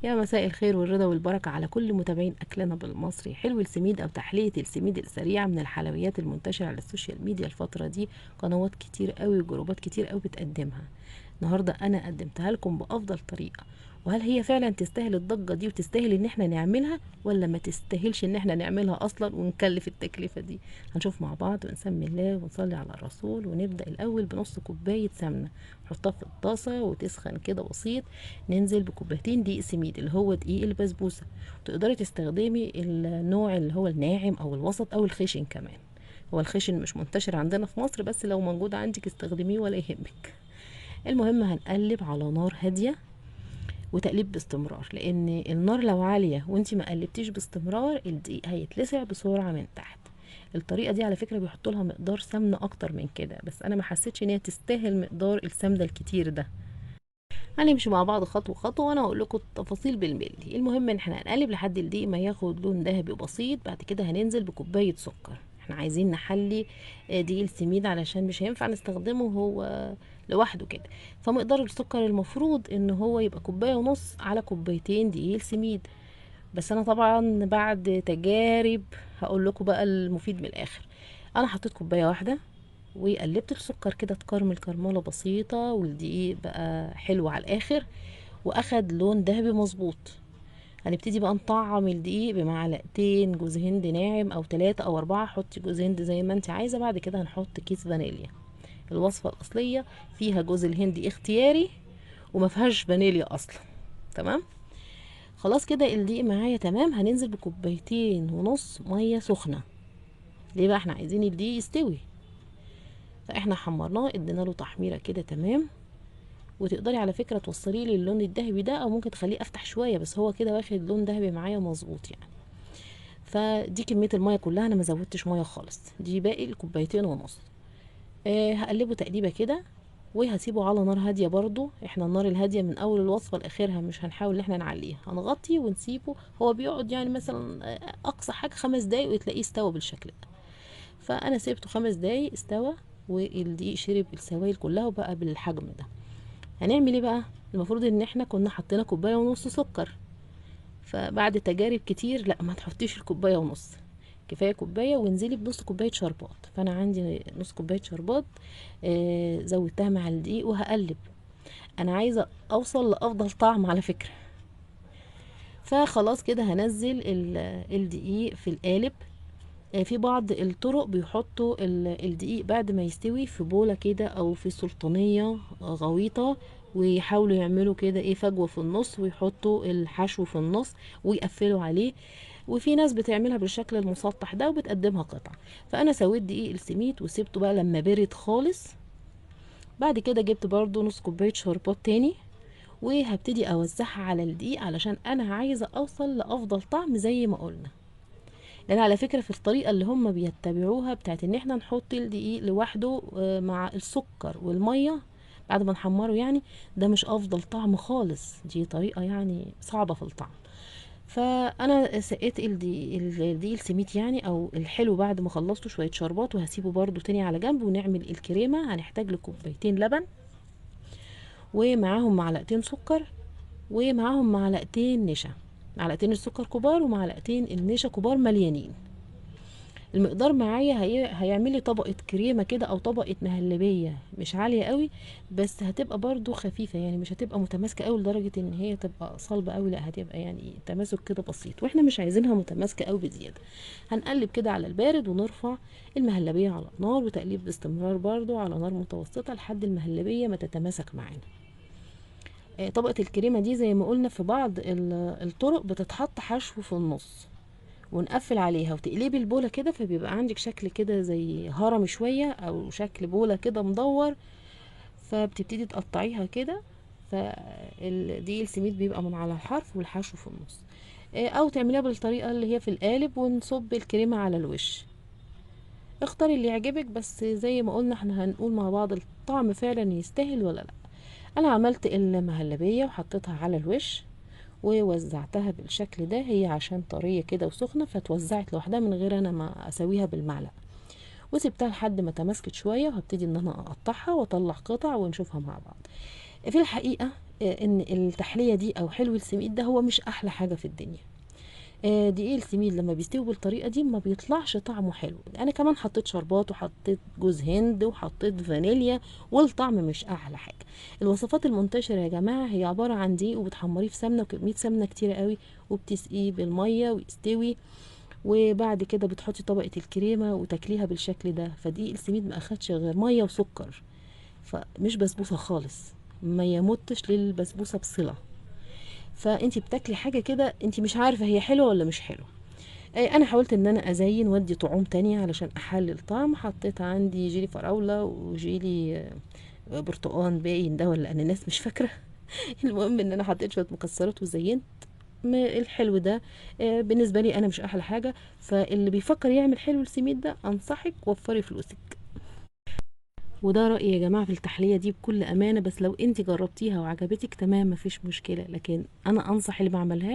يا مساء الخير والرضا والبركة على كل متابعين أكلنا بالمصري. حلو السميد أو تحلية السميد السريعة من الحلويات المنتشرة على السوشيال ميديا الفترة دي. قنوات كتير قوي وجروبات كتير قوي بتقدمها. النهاردة أنا قدمتها لكم بأفضل طريقة. وهل هي فعلا تستاهل الضجة دي وتستاهل ان احنا نعملها، ولا ما تستاهلش ان احنا نعملها اصلا ونكلف التكلفة دي؟ هنشوف مع بعض ونسمي الله ونصلي على الرسول. ونبدأ الاول بنص كوباية سمنة، نحطها في الطاسة وتسخن كده بسيط. ننزل بكوبايتين دقيق سميد اللي هو دقيق البسبوسة. تقدري تستخدمي النوع اللي هو الناعم او الوسط او الخشن كمان. هو الخشن مش منتشر عندنا في مصر، بس لو موجود عندك استخدميه ولا يهمك. المهم هنقلب على نار هادية وتقليب باستمرار، لان النار لو عالية وانتي ما قلبتيش باستمرار الدقيق هيتلسع بسرعة من تحت. الطريقة دي على فكرة بيحطوا لها مقدار سمنة اكتر من كده، بس انا ما حسيتش ان هي تستاهل مقدار السمنة الكتير ده. هنمشي مع بعض خطوة خطوة وانا هقول لكم التفاصيل بالملي. المهم ان احنا هنقلب لحد الدقيق ما ياخد لون ذهبي بسيط. بعد كده هننزل بكوباية سكر. احنا عايزين نحلي دقيق السميد علشان مش هينفع نستخدمه هو لوحده كده. فمقدار السكر المفروض ان هو يبقى كوباية ونص على كوبايتين دقيق السميد. بس انا طبعا بعد تجارب هقول لكم بقى المفيد من الاخر. انا حطيت كوباية واحدة وقلبت السكر كده تكرمل كرمله بسيطه، والدقيق بقى حلو على الاخر واخد لون ذهبي مظبوط. هنبتدي بقى نطعم الدقيق بمعلقتين جوز هند ناعم او 3 او 4. حطي جوز هند زي ما انت عايزه. بعد كده هنحط كيس فانيليا. الوصفه الاصليه فيها جوز الهند اختياري وما فيهاش فانيليا اصلا. تمام. خلاص كده الدقيق معايا تمام. هننزل بكوبايتين ونص ميه سخنه. ليه بقى؟ احنا عايزين الدقيق يستوي. فاحنا حمرناه ادينا له تحميره كده تمام. وتقدري على فكره توصليه للون الذهبي ده، او ممكن تخليه افتح شويه، بس هو كده واخد لون ذهبي معايا مظبوط يعني. فدي كميه الميه كلها، انا ما زودتش ميه خالص. دي باقي الكوبايتين ونص. هقلبه تقليبه كده وهسيبه على نار هاديه. برضو احنا النار الهاديه من اول الوصفه لاخرها، مش هنحاول ان احنا نعليها. هنغطي ونسيبه. هو بيقعد يعني مثلا اقصى حاجه 5 دقايق وتلاقيه استوى بالشكل ده. فانا سيبته 5 دقايق استوى، والدقيق شرب السوائل كلها وبقى بالحجم ده. هنعمل ايه بقى؟ المفروض ان احنا كنا حطينا كوبايه ونص سكر. فبعد تجارب كتير لا، ما تحطيش الكوبايه ونص، كفايه كوبايه وانزلي بنص كوبايه شربات. فانا عندي نص كوبايه شربات. زودتها مع الدقيق وهقلب. انا عايزه اوصل لافضل طعم على فكره. فخلاص كده هنزل الدقيق في القالب. في بعض الطرق بيحطوا الدقيق بعد ما يستوي في بولة كده او في سلطانية غويطة، ويحاولوا يعملوا كده ايه فجوة في النص ويحطوا الحشو في النص ويقفلوا عليه. وفي ناس بتعملها بالشكل المسطح ده وبتقدمها قطع. فانا سويت دقيق السميد وسبته بقى لما برد خالص. بعد كده جبت برضو نص كوباية شربات تاني، وهبتدي اوزعها على الدقيق علشان انا عايزة اوصل لافضل طعم زي ما قلنا. لان على فكره في الطريقه اللي هم بيتبعوها بتاعت ان احنا نحط الدقيق لوحده مع السكر والميه بعد ما نحمره يعني، ده مش افضل طعم خالص. دي طريقه يعني صعبه في الطعم. فانا سقيت الدقيق السميد يعني او الحلو بعد ما خلصته شويه شربات، وهسيبه برده تاني على جنب. ونعمل الكريمه. هنحتاج لكوبايتين لبن، ومعاهم معلقتين سكر، ومعاهم معلقتين نشا. معلقتين السكر كبار ومعلقتين النشا كبار مليانين. المقدار معايا هيعملي طبقة كريمة كده او طبقة مهلبية مش عالية قوي، بس هتبقى برضو خفيفة يعني، مش هتبقى متماسكة قوي لدرجة ان هي تبقى صلبة قوي، لا هتبقى يعني تماسك كده بسيط، واحنا مش عايزينها متماسكة قوي بزيادة. هنقلب كده على البارد ونرفع المهلبية على النار، وتقليب باستمرار برضو على نار متوسطة لحد المهلبية ما تتماسك معانا. طبقة الكريمة دي زي ما قلنا في بعض الطرق بتتحط حشو في النص، ونقفل عليها وتقلبي البولة كده، فبيبقى عندك شكل كده زي هرم شوية او شكل بولة كده مدور. فبتبتدي تقطعيها كده. فدي السميد بيبقى من على الحرف والحشو في النص. او تعمليها بالطريقة اللي هي في القالب ونصب الكريمة على الوش. اختاري اللي يعجبك، بس زي ما قلنا احنا هنقول مع بعض الطعم فعلا يستاهل ولا لا. انا عملت المهلبية وحطيتها على الوش ووزعتها بالشكل ده. هي عشان طرية كده وسخنة فتوزعت لوحدها من غير انا ما اسويها بالمعلقة. وسبتها لحد ما تماسكت شوية، وهبتدي ان انا اقطعها واطلع قطع ونشوفها مع بعض. في الحقيقة ان التحلية دي او حلو السميد ده هو مش احلى حاجة في الدنيا. دقيق السميد لما بيستوي بالطريقة دي ما بيطلعش طعمه حلو. انا كمان حطيت شربات وحطيت جوز هند وحطيت فانيليا، والطعم مش احلى حاجة. الوصفات المنتشرة يا جماعة هي عبارة عن دقيق وبتحمريه في سمنة وكمية سمنة كتيرة قوي، وبتسقيه بالمية ويستوي، وبعد كده بتحطي طبقة الكريمة وتاكليها بالشكل ده. فدقيق السميد ما اخدش غير مية وسكر، فمش بسبوسة خالص، ما يمتش للبسبوسة بصلة. فانتي بتاكلي حاجة كده انتي مش عارفة هي حلوة ولا مش حلوة. انا حاولت ان انا ازين وادي طعوم تانية علشان احلل طعم. حطيت عندي جيلي فراولة وجيلي برتقان باين ده ولا اناناس مش فاكرة. المهم ان انا حطيت شوية مكسرات وزينت الحلو ده. بالنسبة لي انا مش احلى حاجة. فاللي بيفكر يعمل حلو السميد ده انصحك وفري فلوسك. وده رأيي يا جماعة في التحلية دي بكل أمانة. بس لو انت جربتيها وعجبتك تمام مفيش مشكلة، لكن أنا أنصح اللي ما عملهاش